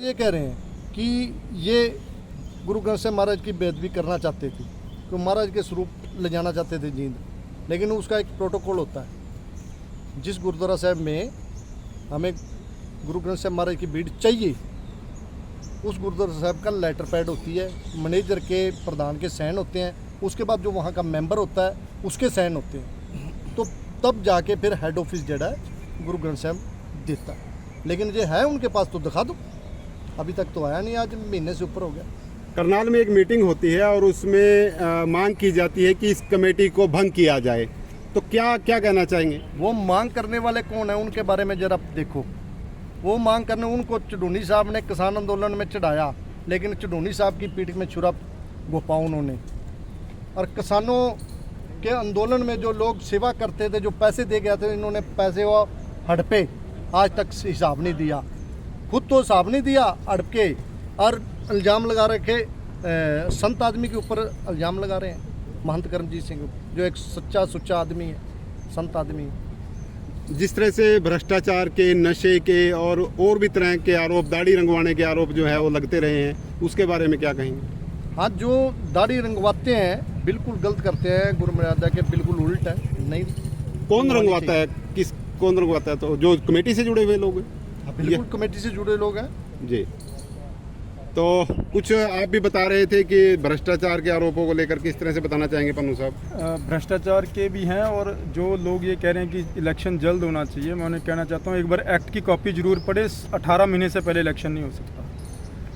ये कह रहे हैं कि ये गुरु ग्रंथ साहिब महाराज की बेअदबी करना चाहते थे, तो महाराज के स्वरूप ले जाना चाहते थे जींद, लेकिन उसका एक प्रोटोकॉल होता है। जिस गुरुद्वारा साहब में हमें गुरु ग्रंथ साहिब महाराज की भीड़ चाहिए, उस गुरुद्वारा साहब का लेटर पैड होती है, मैनेजर के प्रधान के साइन होते हैं, उसके बाद जो वहाँ का मेंबर होता है उसके साइन होते हैं, तो तब जाके फिर हेड ऑफिस जड़ा है गुरु ग्रंथ साहब देता है। लेकिन जो है उनके पास तो दिखा दो, अभी तक तो आया नहीं, आज महीने से ऊपर हो गया। करनाल में एक मीटिंग होती है और उसमें मांग की जाती है कि इस कमेटी को भंग किया जाए, तो क्या क्या कहना चाहेंगे? वो मांग करने वाले कौन है उनके बारे में जरा देखो। वो मांग करने उनको चढ़ूनी साहब ने किसान आंदोलन में चढ़ाया, लेकिन चढ़ूनी साहब की पीठ में छुरा घोपा उन्होंने। और किसानों के आंदोलन में जो लोग सेवा करते थे, जो पैसे दे गए थे, इन्होंने पैसे वो हड़पे आज तक हिसाब नहीं दिया, खुद तो हिसाब नहीं दिया हड़पके, और इल्ज़ाम लगा रखे संत आदमी के ऊपर इल्ज़ाम लगा रहे हैं, महंत करमजीत सिंह जो एक सच्चा सुच्चा आदमी है, संत आदमी है। जिस तरह से भ्रष्टाचार के, नशे के और भी तरह के आरोप, दाढ़ी रंगवाने के आरोप जो है वो लगते रहे हैं, उसके बारे में क्या कहेंगे? हाँ, जो दाढ़ी रंगवाते हैं बिल्कुल गलत करते हैं, गुरु मर्यादा के बिल्कुल उल्ट है। नहीं, कौन रंगवाता है? कौन रंगवाता है? तो जो कमेटी से जुड़े हुए लोग हैं? हाँ, बिल्कुल कमेटी से जुड़े लोग हैं जी। तो कुछ आप भी बता रहे थे कि भ्रष्टाचार के आरोपों को लेकर किस तरह से बताना चाहेंगे पन्नू साहब? भ्रष्टाचार के भी हैं, और जो लोग ये कह रहे हैं कि इलेक्शन जल्द होना चाहिए, मैं उन्हें कहना चाहता हूँ एक बार एक्ट की कॉपी जरूर पढ़े। 18 महीने से पहले इलेक्शन नहीं हो सकता,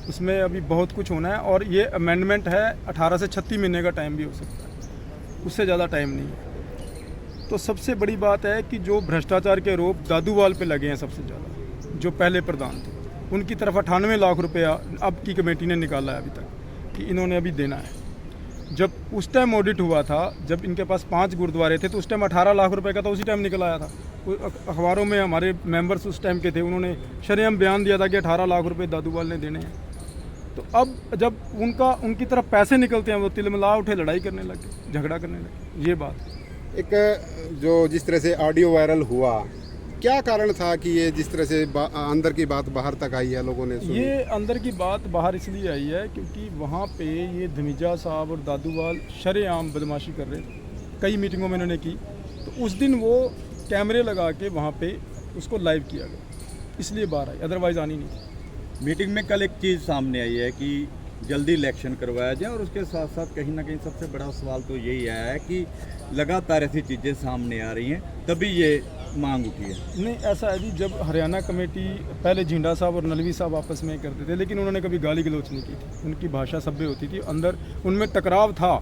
उसमें अभी बहुत कुछ होना है, और ये अमेंडमेंट है, 18 से 36 महीने का टाइम भी हो सकता है, उससे ज़्यादा टाइम नहीं है। तो सबसे बड़ी बात है कि जो भ्रष्टाचार के आरोप दादूवाल पे लगे हैं सबसे ज़्यादा, जो पहले प्रधान थे, उनकी तरफ 98 लाख रुपया अब की कमेटी ने निकाला है अभी तक कि इन्होंने अभी देना है। जब उस टाइम ऑडिट हुआ था, जब इनके पास 5 गुरुद्वारे थे, तो उस टाइम 18 लाख रुपए का तो उसी टाइम निकल आया था। अखबारों में हमारे मेंबर्स उस टाइम के थे, उन्होंने शरेआम बयान दिया था कि 18 लाख रुपए दादूवाल ने देने हैं। तो अब जब उनकी तरफ पैसे निकलते हैं, वो तिलमिला उठे, लड़ाई करने लगे, झगड़ा करने लगे। ये बात एक जो जिस तरह से ऑडियो वायरल हुआ, क्या कारण था कि ये जिस तरह से अंदर की बात बाहर तक आई है, लोगों ने सुनी? ये अंदर की बात बाहर इसलिए आई है क्योंकि वहाँ पे ये धमीजा साहब और दादूवाल शरेआम बदमाशी कर रहे थे, कई मीटिंगों में इन्होंने की। तो उस दिन वो कैमरे लगा के वहाँ पे उसको लाइव किया गया, इसलिए बाहर आई, अदरवाइज़ आनी नहीं थी। मीटिंग में कल एक चीज़ सामने आई है कि जल्दी इलेक्शन करवाया जाए, और उसके साथ साथ कहीं ना कहीं सबसे बड़ा सवाल तो यही आया है कि लगातार ऐसी चीज़ें सामने आ रही हैं, तभी ये मांग उठी है। नहीं, ऐसा है जी, जब हरियाणा कमेटी पहले झिंडा साहब और नलवी साहब आपस में करते थे, लेकिन उन्होंने कभी गाली गलौच नहीं की थी, उनकी भाषा सभ्य होती थी, अंदर उनमें टकराव था,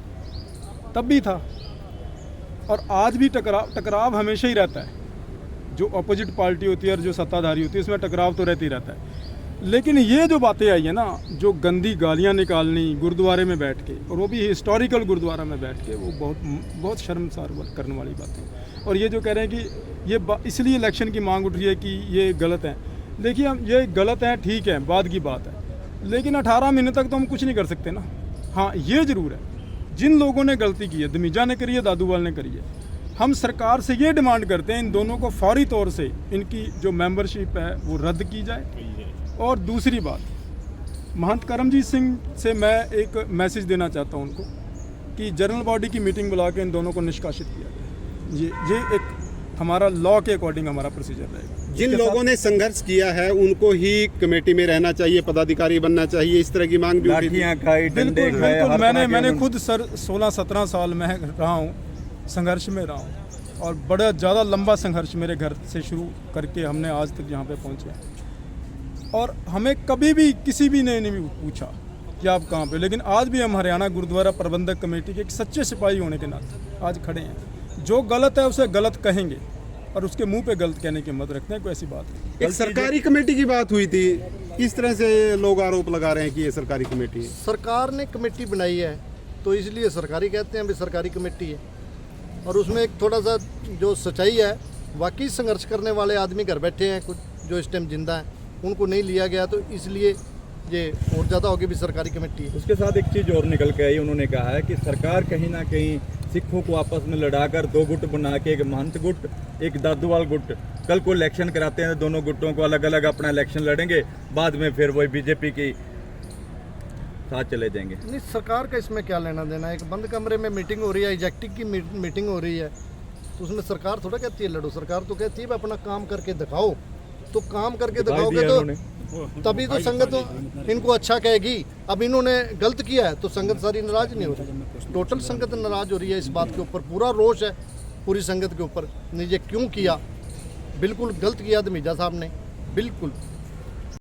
तब भी था, और आज भी टकराव हमेशा ही रहता है। जो अपोजिट पार्टी होती है और जो सत्ताधारी होती है, उसमें टकराव तो रहती रहता है। लेकिन ये जो बातें आई है ना, जो गंदी गालियाँ निकालनी गुरुद्वारे में बैठ के, और वो भी हिस्टोरिकल गुरुद्वारा में बैठ के, वो बहुत शर्मसार करने वाली बात है। और ये जो कह रहे हैं कि ये इसलिए इलेक्शन की मांग उठ रही है कि ये गलत है। देखिए, हम ये गलत है, ठीक है, बाद की बात है, लेकिन 18 महीने तक तो हम कुछ नहीं कर सकते ना। हाँ, ये ज़रूर है, जिन लोगों ने गलती की है, धमीजा ने करी है, दादूवाल ने करी है, हम सरकार से ये डिमांड करते हैं इन दोनों को फौरी तौर से इनकी जो मेंबरशिप है वो रद्द की जाए। और दूसरी बात, महंत करमजीत सिंह से मैं एक मैसेज देना चाहता हूं उनको कि जनरल बॉडी की मीटिंग बुला के इन दोनों को निष्कासित किया जाए। ये एक हमारा लॉ के अकॉर्डिंग हमारा प्रोसीजर रहेगा। जिन लोगों ने संघर्ष किया है उनको ही कमेटी में रहना चाहिए, पदाधिकारी बनना चाहिए, इस तरह की मांग भी उठी थी। बिल्कुल, मैंने खुद सर 16-17 साल में रहा हूँ, संघर्ष में रहा हूँ, और बड़ा ज़्यादा लंबा संघर्ष मेरे घर से शुरू करके हमने आज तक यहाँ पे पहुँचे। और हमें कभी भी किसी भी ने नहीं पूछा कि आप कहाँ पे, लेकिन आज भी हम हरियाणा गुरुद्वारा प्रबंधक कमेटी के एक सच्चे सिपाही होने के नाते आज खड़े हैं। जो गलत है उसे गलत कहेंगे, और उसके मुंह पे गलत कहने की हिम्मत रखते हैं, कोई ऐसी बात नहीं। एक सरकारी कमेटी की बात हुई थी, किस तरह से लोग आरोप लगा रहे हैं कि ये सरकारी कमेटी है? सरकार ने कमेटी बनाई है तो इसलिए सरकारी कहते हैं, भी सरकारी कमेटी है। और उसमें एक थोड़ा सा जो सच्चाई है, वाकई संघर्ष करने वाले आदमी घर बैठे हैं, कुछ जो इस टाइम जिंदा हैं, उनको नहीं लिया गया, तो इसलिए ये और ज़्यादा होगी भी सरकारी कमेटी है। उसके साथ एक चीज़ और निकल के आई, उन्होंने कहा है कि सरकार कहीं ना कहीं सिखों को आपस में लड़ाकर दो गुट बना के, एक महंत गुट एक दादूवाल गुट, कल को इलेक्शन कराते हैं दोनों गुटों को अलग अलग अपना इलेक्शन लड़ेंगे, बाद में फिर वही बीजेपी की साथ चले जाएंगे। नहीं, सरकार का इसमें क्या लेना देना है? एक बंद कमरे में मीटिंग हो रही है, एग्जेक्टिव की मीटिंग हो रही है, तो उसमें सरकार थोड़ा कहती है लड़ो। सरकार तो कहती है भाई अपना काम करके दिखाओ। तो काम करके दिखाओगे तो तभी तो संगत इनको अच्छा कहेगी। अब इन्होंने गलत किया है तो संगत सारी नाराज नहीं हो रही, टोटल संगत नाराज हो रही है इस बात के ऊपर। पूरा रोष है पूरी संगत के ऊपर। नहीं, ये क्यों किया? बिल्कुल गलत किया धमीजा साहब ने, बिल्कुल।